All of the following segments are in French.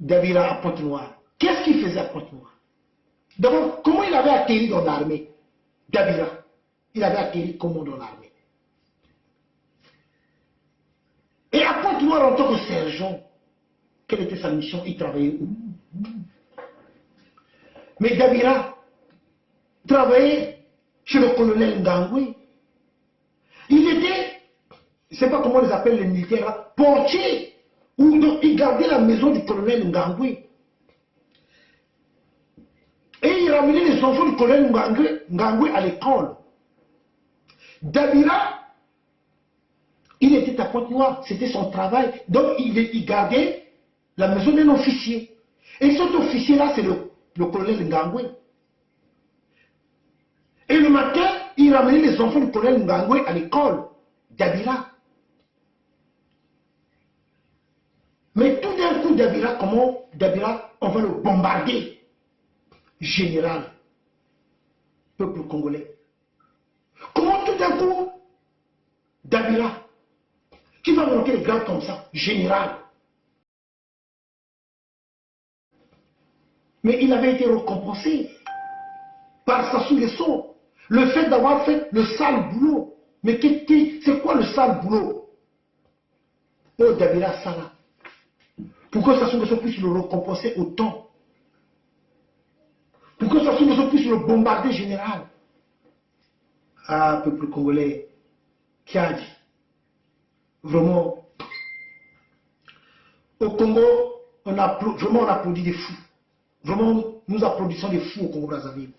Dabira à Pointe-Noire. Qu'est-ce qu'il faisait à Pointe-Noire? D'abord, comment il avait atterri dans l'armée? Dabira, il avait atterri comment dans l'armée? Et à Pointe-Noire, en tant que sergent, quelle était sa mission? Il travaillait où? Mais Dabira travaillait chez le colonel Ngangwe. Il était, je ne sais pas comment on les appelle les militaires, là, portier, ou il gardait la maison du colonel Ngangwe. Et il ramenait les enfants du colonel Ngangwe à l'école. Dabira, il était à Pointe-Noire, c'était son travail. Donc il gardait la maison d'un officier. Et cet officier-là, c'est le colonel Ngangwe. Et le matin, il ramenait les enfants du colonel Ngangwe à l'école. Dabira. Mais tout d'un coup, Dabira, comment Dabira, on va le bombarder. Général, peuple congolais. Comment tout d'un coup, Dabira, qui va monter les grades comme ça, général. Mais il avait été récompensé par Sassou Nguesso. Le fait d'avoir fait le sale boulot. Mais c'est quoi le sale boulot? Oh Dabira, ça là. Pour que Sassou Nguesso puisse le récompenser autant. Pour que Sassou Nguesso puisse le bombarder général. Ah, peuple congolais, qui a dit? Vraiment, au Congo, on applaudit des fous. Vraiment, nous applaudissons des fous au Congo-Brazzaville.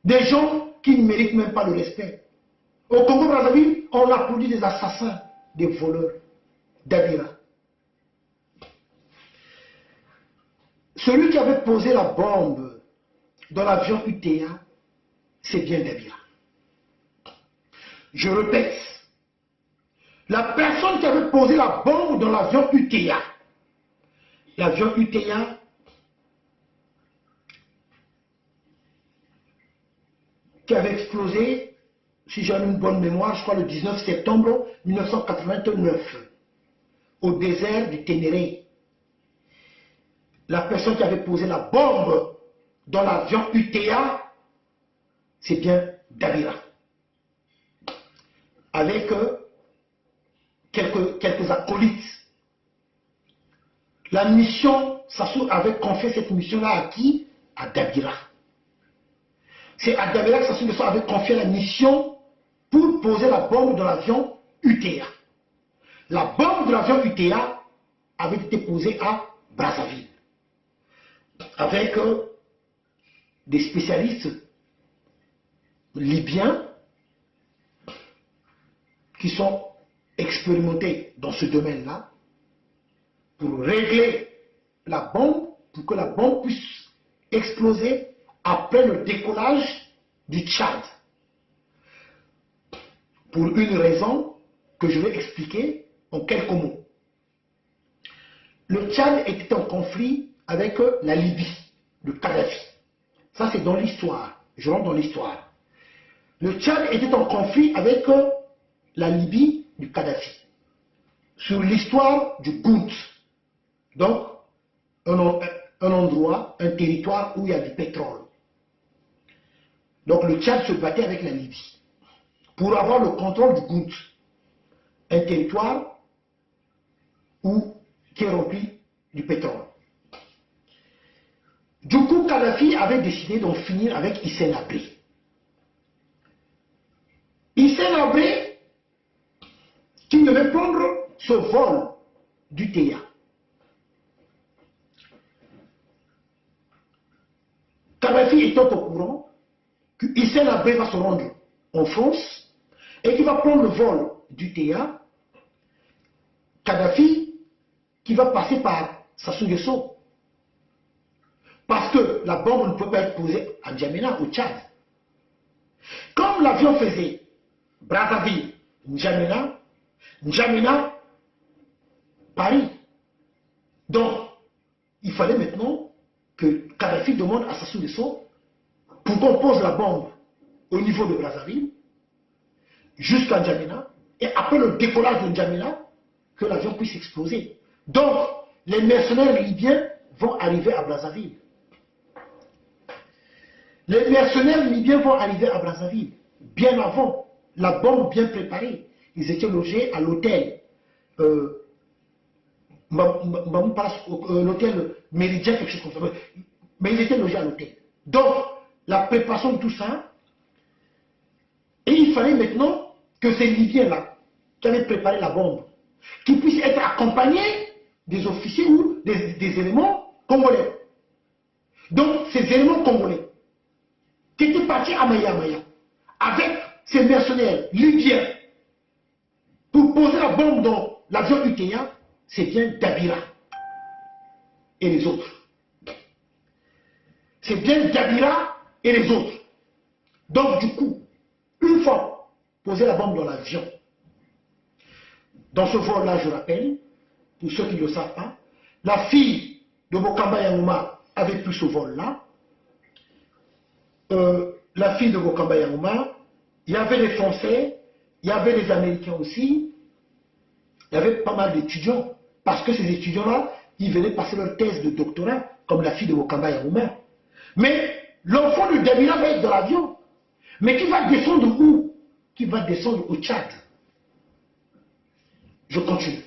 Des gens qui ne méritent même pas le respect. Au Congo-Brazzaville, on applaudit des assassins, des voleurs. Dabira. Celui qui avait posé la bombe dans l'avion UTA, c'est bien Dabira. Je répète, la personne qui avait posé la bombe dans l'avion UTA, l'avion UTA, qui avait explosé, si j'ai une bonne mémoire, je crois le 19 septembre 1989, au désert du Ténéré. La personne qui avait posé la bombe dans l'avion UTA, c'est bien Dabira. Avec quelques acolytes. La mission, Sassou avait confié cette mission-là à qui? À Dabira. C'est à Dabira que Sassou Nguesso avait confié la mission pour poser la bombe de l'avion UTA. La bombe de l'avion UTA avait été posée à Brazzaville. Avec des spécialistes libyens qui sont expérimentés dans ce domaine-là pour régler la bombe, pour que la bombe puisse exploser après le décollage du Tchad. Pour une raison que je vais expliquer en quelques mots. Le Tchad était en conflit avec la Libye, le Kadhafi. Ça c'est dans l'histoire, je rentre dans l'histoire. Le Tchad était en conflit avec la Libye du Kadhafi, sur l'histoire du Gout. Donc, un endroit, un territoire où il y a du pétrole. Donc le Tchad se battait avec la Libye pour avoir le contrôle du Gout, un territoire qui est rempli du pétrole. Du coup, Kadhafi avait décidé d'en finir avec Hissène Habré. Hissène Habré, qui devait prendre ce vol du TIA. Kadhafi étant au courant que Hissène Habré va se rendre en France et qu'il va prendre le vol du TIA, Kadhafi qui va passer par Sassou Nguesso. Parce que la bombe ne peut pas être posée à N'Djamena, au Tchad. Comme l'avion faisait Brazzaville, N'Djamena, N'Djamena, Paris. Donc, il fallait maintenant que Kadhafi demande à Sassou Nguesso pour qu'on pose la bombe au niveau de Brazzaville, jusqu'à N'Djamena, et après le décollage de N'Djamena, que l'avion puisse exploser. Donc, les mercenaires libyens vont arriver à Brazzaville. Les mercenaires libyens vont arriver à Brazzaville, bien avant, la bombe bien préparée. Ils étaient logés à l'hôtel, l'hôtel Méridien, quelque chose comme ça. Mais ils étaient logés à l'hôtel. Donc, la préparation de tout ça, et il fallait maintenant que ces Libyens-là, qui avaient préparé la bombe, qui puissent être accompagnés des officiers ou des éléments congolais. Donc, ces éléments congolais, qui étaient partis à Maya Maya, avec ces mercenaires libyens, pour poser la bombe dans l'avion UTA, c'est bien Dabira et les autres. C'est bien Dabira et les autres. Donc, du coup, une fois posé la bombe dans l'avion, dans ce vol-là, je rappelle, pour ceux qui ne le savent pas, la fille de Bokamba Yangouma avait pris ce vol-là. La fille de Bokamba Yangouma, il y avait les Français, il y avait les Américains aussi, il y avait pas mal d'étudiants, parce que ces étudiants-là, ils venaient passer leur thèse de doctorat, comme la fille de Bokamba Yangouma. Mais l'enfant de Dabira va être dans l'avion. Mais qui va descendre où? Qui va descendre au Tchad. Je continue.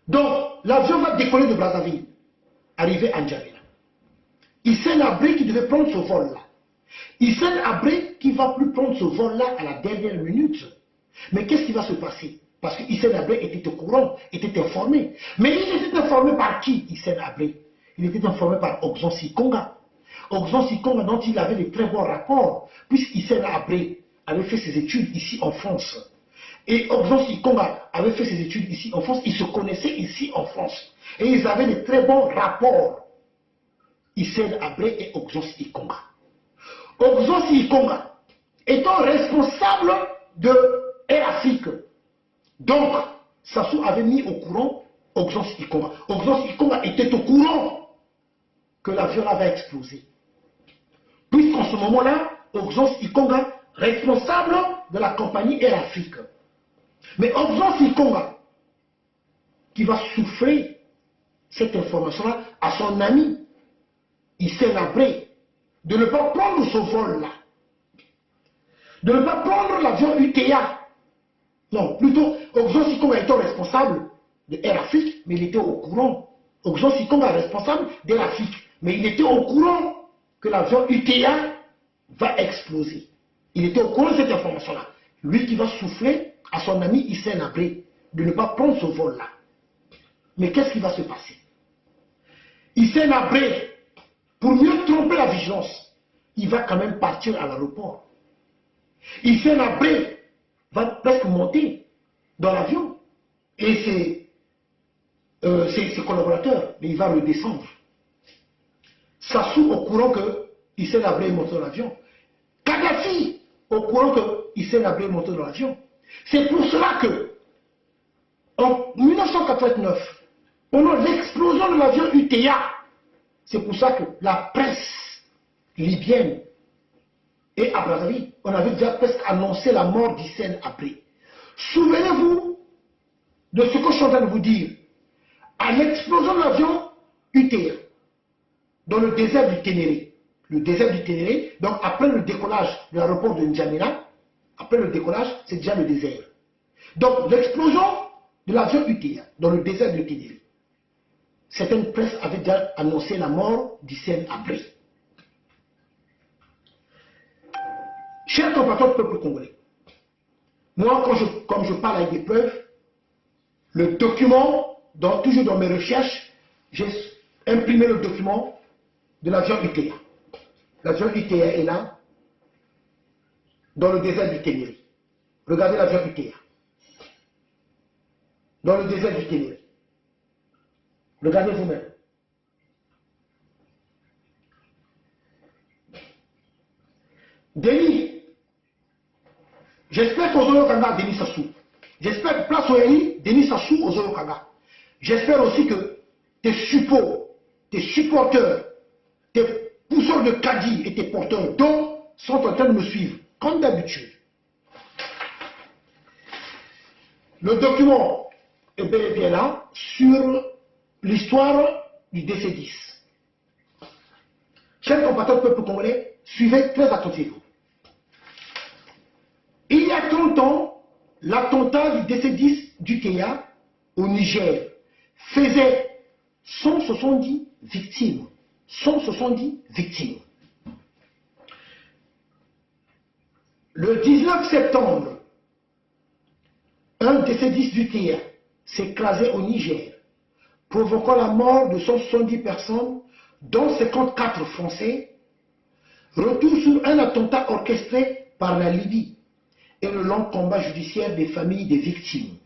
Donc, l'avion va décoller de Brazzaville, arriver à N'Djamena. Hissène Habré qui devait prendre ce vol-là. Hissène Habré qui ne va plus prendre ce vol-là à la dernière minute. Mais qu'est-ce qui va se passer? Parce que Hissène Habré était au courant, était informé. Mais il était informé par qui, Hissène Habré? Il était informé par Oxon Sikonga. Oxon Sikonga dont il avait de très bons rapports, puisqu'Hissène Habré avait fait ses études ici en France. Et Oxon Sikonga avait fait ses études ici en France, ils se connaissaient ici en France. Et ils avaient de très bons rapports. Hissène Habré et Oxon Sikonga. Oxon Sikonga étant responsable de Air Afrique. Donc, Sassou avait mis au courant Oxon Sikonga. Oxon Sikonga était au courant que l'avion va exploser. Puisqu'en ce moment-là, Oxon Sikonga, responsable de la compagnie Air Afrique. Mais Oxon Sikonga, qui va souffler cette information-là à son ami, Hissène Habré, de ne pas prendre ce vol-là, de ne pas prendre l'avion UTA. Non, plutôt, Oxon Sikonga étant responsable de Air Afrique, mais il était au courant. Oxon Sikonga est responsable d'Air Afrique, mais il était au courant que l'avion UTA va exploser. Il était au courant de cette information-là. Lui qui va souffler à son ami Hissène Habré de ne pas prendre ce vol-là. Mais qu'est-ce qui va se passer? Hissène Habré, pour mieux tromper la vigilance, il va quand même partir à l'aéroport. Hissène Habré va presque monter dans l'avion. Et ses collaborateurs, mais il va redescendre. Sassou au courant que Hissène Habré est monté dans l'avion. Kadhafi au courant que Hissène Habré est monté dans l'avion. C'est pour cela que, en 1989, pendant l'explosion de l'avion UTA, c'est pour ça que la presse libyenne et à Brazzaville, on avait déjà presque annoncé la mort d'Hissène Habré. Souvenez-vous de ce que je suis en train de vous dire. À l'explosion de l'avion UTA, dans le désert du Ténéré. Le désert du Ténéré, donc après le décollage de l'aéroport de N'Djamena, après le décollage, c'est déjà le désert. Donc l'explosion de l'avion UTA dans le désert du Ténéré. Certaines presses avaient déjà annoncé la mort d'Hissène Habré. Chers compatriotes peuple congolais, moi, comme je parle avec des preuves, le document, toujours dans mes recherches, j'ai imprimé le document de l'avion UTA. L'avion UTA est là, dans le désert du Ténéré. Regardez l'avion UTA. Dans le désert du Ténéré. Regardez vous-même. Denis, j'espère qu'Ozolo Kanga a Denis Sassou. J'espère que Place Oyali, Denis Sassou, Ozolo Kanga. J'espère aussi que tes supporters, tes pousseurs de caddie et tes porteurs d'eau sont en train de me suivre, comme d'habitude. Le document est bel et bien là sur l'histoire du DC-10. Chers compatriotes peuple congolais, suivez très attentivement. Il y a 30 ans, l'attentat du DC-10 du Kenya au Niger faisait 170 victimes. 170 victimes. Le 19 septembre, un DC-10 du Kenya s'est écrasé au Niger, provoquant la mort de 170 personnes, dont 54 Français. Retour sur un attentat orchestré par la Libye et le long combat judiciaire des familles des victimes.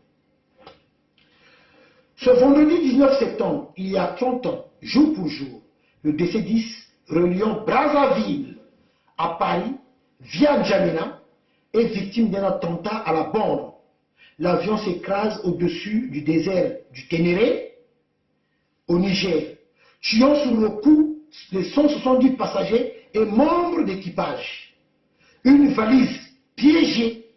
Ce vendredi 19 septembre, il y a 30 ans, jour pour jour, le DC-10 reliant Brazzaville à Paris via N'Djamena est victime d'un attentat à la bombe. L'avion s'écrase au-dessus du désert du Ténéré, au Niger, tuant sur le coup les 170 passagers et membres d'équipage. Une valise piégée.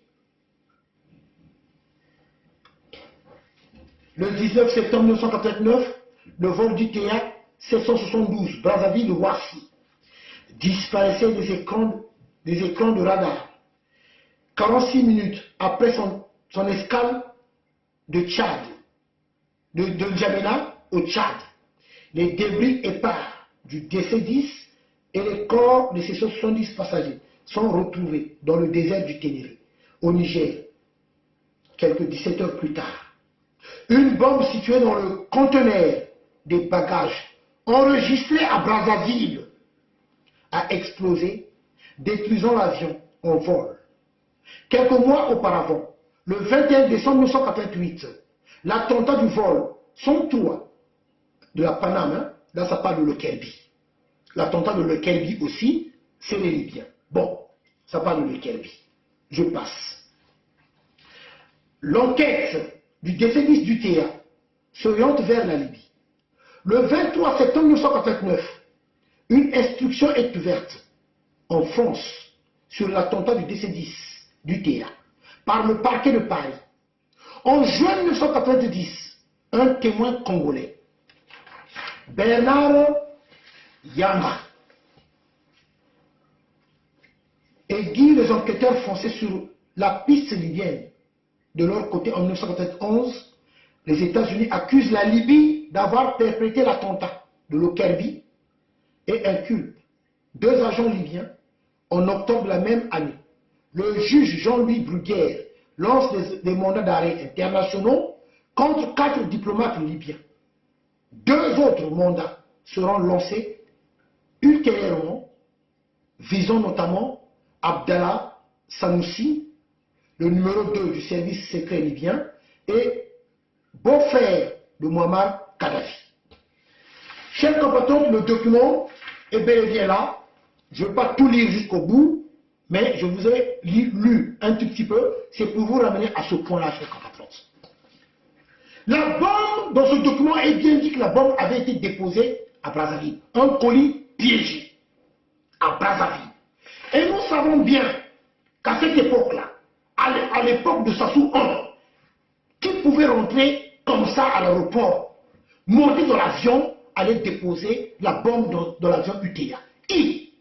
Le 19 septembre 1989, le vol du TA 772 Brazzaville-Roissy disparaissait des écrans de radar. 46 minutes après son escale de Tchad, de N'Djamena au Tchad, les débris épars du DC-10 et les corps de ces 70 passagers sont retrouvés dans le désert du Ténéré, au Niger, quelques 17 heures plus tard. Une bombe située dans le conteneur des bagages, enregistrée à Brazzaville, a explosé, détruisant l'avion en vol. Quelques mois auparavant, le 21 décembre 1988, l'attentat du vol 103 de la Paname, là ça parle de Lekelbi. L'attentat de Lekelbi aussi, c'est les Libyens. Bon, ça parle de Lekelbi. Je passe. L'enquête du DC-10 du TA s'oriente vers la Libye. Le 23 septembre 1989, une instruction est ouverte en France sur l'attentat du DC-10 du TA par le parquet de Paris. En juin 1990, un témoin congolais, Bernard Yama, aiguille les enquêteurs français sur la piste libyenne. De leur côté, en 1991, les États-Unis accusent la Libye d'avoir perpétré l'attentat de Lockerbie et inculpent 2 agents libyens en octobre de la même année. Le juge Jean-Louis Bruguière lance des mandats d'arrêt internationaux contre 4 diplomates libyens. 2 autres mandats seront lancés ultérieurement, visant notamment Abdallah Sanoussi, le numéro 2 du service secret libyen, et beau-frère de Muammar Kadhafi. Chers compatriotes, le document est bel et bien là. Je ne vais pas tout lire jusqu'au bout, mais je vous ai lu un tout petit peu. C'est pour vous ramener à ce point-là, chers compatriotes. La bombe, dans ce document, est bien dit que la bombe avait été déposée à Brazzaville. Un colis piégé à Brazzaville. Et nous savons bien qu'à cette époque-là, à l'époque de Sassou I, qui pouvait rentrer comme ça à l'aéroport, monter dans l'avion, aller déposer la bombe dans l'avion UTA. Qui,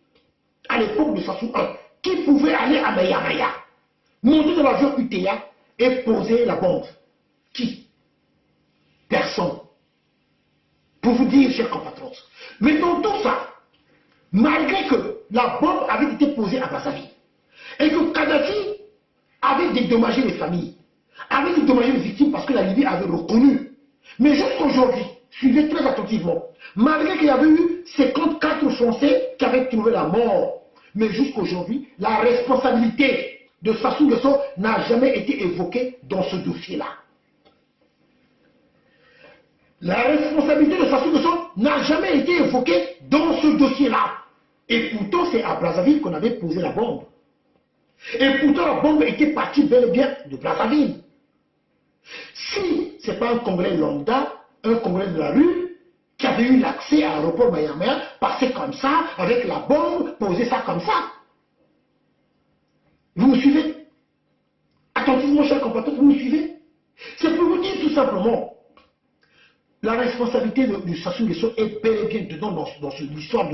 à l'époque de Sassou I, qui pouvait aller à Mayamaya, monter dans l'avion UTA et poser la bombe? Qui? Personne. Pour vous dire, chers compatriotes. Mais dans tout ça, malgré que la bombe avait été posée à Brazzaville, et que Kadhafi avait dédommagé les familles, avait dédommagé les victimes parce que la Libye avait reconnu. Mais jusqu'aujourd'hui, suivez très attentivement, malgré qu'il y avait eu 54 Français qui avaient trouvé la mort, mais jusqu'aujourd'hui, la responsabilité de Sassou Nguesso n'a jamais été évoquée dans ce dossier-là. La responsabilité de Sassou Nguesso n'a jamais été évoquée dans ce dossier-là. Et pourtant, c'est à Brazzaville qu'on avait posé la bombe. Et pourtant, la bombe était partie bel et bien de Brazzaville. Si ce n'est pas un Congolais lambda, un Congolais de la rue, qui avait eu l'accès à l'aéroport Mayamaya, passer comme ça, avec la bombe, poser ça comme ça. Vous me suivez? Attentivement, chers compatriotes, vous me suivez? C'est pour vous dire tout simplement la responsabilité du Sassou Nguesso est bel et bien dedans dans l'histoire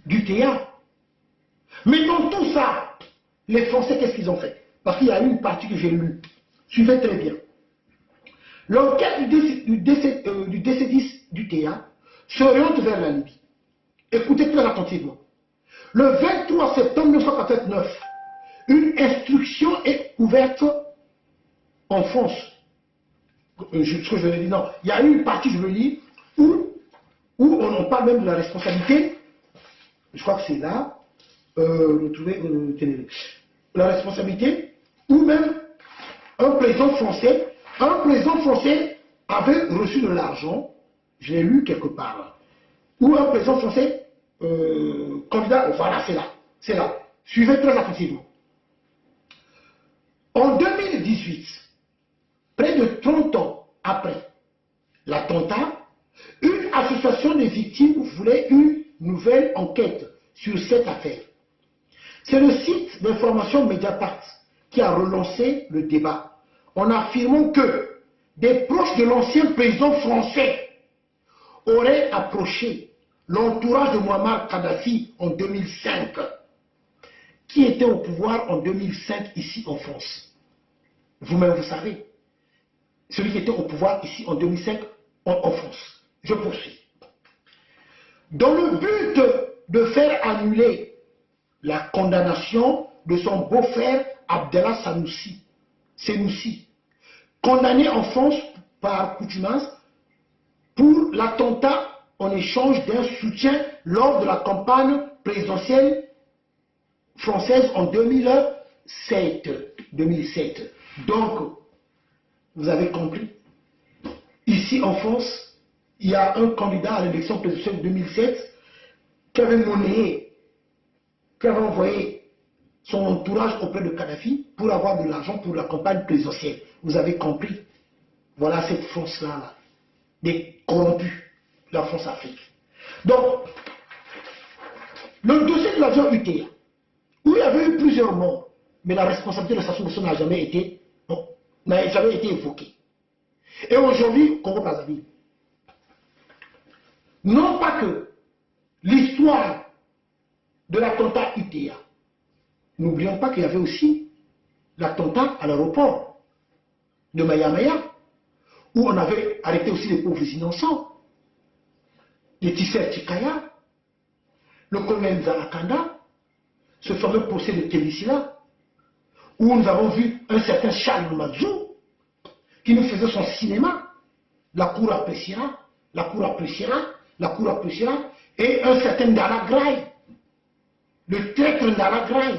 du théâtre. Mais dans tout ça, les Français, qu'est-ce qu'ils ont fait? Parce qu'il y a une partie que j'ai lue. Suivez très bien. L'enquête du décédiste du théâtre s'oriente vers la Libye. Écoutez très attentivement. Le 23 septembre 1989, une instruction est ouverte en France. Ce que je vais dire, non. Il y a une partie, je veux dire, où on en parle même de la responsabilité. Je crois que c'est là. La responsabilité, ou même un président français avait reçu de l'argent, je l'ai lu quelque part, là, ou un président français candidat, voilà, c'est là. Suivez très attentivement. En 2018, près de 30 ans après l'attentat, une association de victimes voulait une nouvelle enquête sur cette affaire. C'est le site d'information Mediapart qui a relancé le débat en affirmant que des proches de l'ancien président français auraient approché l'entourage de Muammar Kadhafi en 2005, qui était au pouvoir en 2005 ici en France. Vous-même, vous savez, celui qui était au pouvoir ici en 2005 en France. Je poursuis. Dans le but de faire annuler la condamnation de son beau-frère Abdallah Senoussi, condamné en France par contumace pour l'attentat en échange d'un soutien lors de la campagne présidentielle française en 2007. Donc, vous avez compris, ici en France, il y a un candidat à l'élection présidentielle de 2007 qui avait monnayé, qui avait envoyé son entourage auprès de Kadhafi pour avoir de l'argent pour la campagne présidentielle. Vous avez compris? Voilà cette France-là, des corrompus, la France-Afrique. Donc, le dossier de l'avion UTA, où il y avait eu plusieurs morts, mais la responsabilité de Sassou Nguesso n'a jamais été évoquée. Et aujourd'hui, Congo-Brazzaville, non pas que l'histoire de l'attentat UTA, n'oublions pas qu'il y avait aussi l'attentat à l'aéroport de Maya-Maya, où on avait arrêté aussi les pauvres innocents, les Tisser Tikaya, le colonel Nzalakanda, ce fameux procès de Télisila, où nous avons vu un certain Charles Mazou qui nous faisait son cinéma, la cour appréciera, et un certain Ndala Graï, le traître Ndala Graï,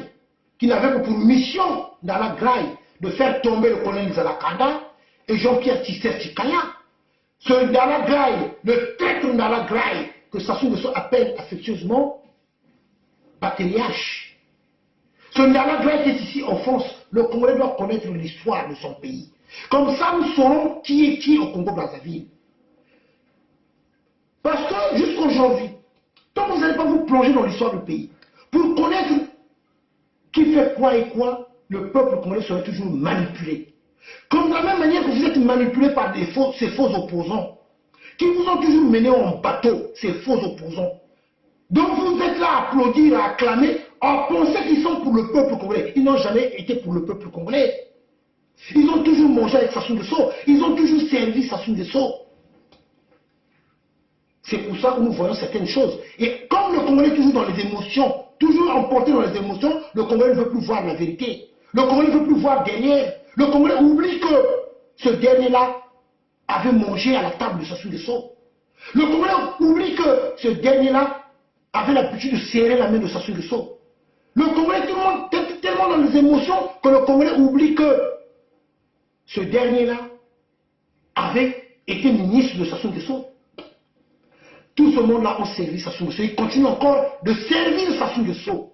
qui n'avait que pour mission, Ndala Graï, de faire tomber le colonel Nzalakanda et Jean-Pierre Tisser Tikaya. Ce Ndala Graï, le traître Ndala Graï, que Sassou Nguesso appelle affectueusement Bateliache. Ce Ndala Graï qui est ici en France, le Congolais doit connaître l'histoire de son pays. Comme ça, nous saurons qui est qui au Congo-Brazzaville. Parce que jusqu'aujourd'hui, tant que vous n'allez pas vous plonger dans l'histoire du pays, pour connaître qui fait quoi et quoi, le peuple congolais serait toujours manipulé. Comme de la même manière que vous êtes manipulé par ces faux opposants, qui vous ont toujours mené en bateau, ces faux opposants. Donc vous êtes là à applaudir, à acclamer, à penser qu'ils sont pour le peuple congolais. Ils n'ont jamais été pour le peuple congolais. Ils ont toujours mangé avec Sassou Nguesso. Ils ont toujours servi Sassou Nguesso. C'est pour ça que nous voyons certaines choses. Et comme le Congolais est toujours dans les émotions, toujours emporté dans les émotions, le Congolais ne veut plus voir la vérité. Le Congolais ne veut plus voir derrière. Le Congolais oublie que ce dernier-là avait mangé à la table de Sassou Nguesso. Le Congolais oublie que ce dernier-là avait l'habitude de serrer la main de Sassou Nguesso. Le Congolais est tellement dans les émotions que le Congolais oublie que ce dernier-là avait été ministre de Sassou Nguesso. Tout ce monde-là a servi Sassou Nguesso. Il continue encore de servir Sassou Nguesso.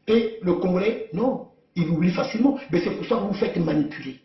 Et le Congolais, non, il oublie facilement. Mais c'est pour ça que vous vous faites manipuler.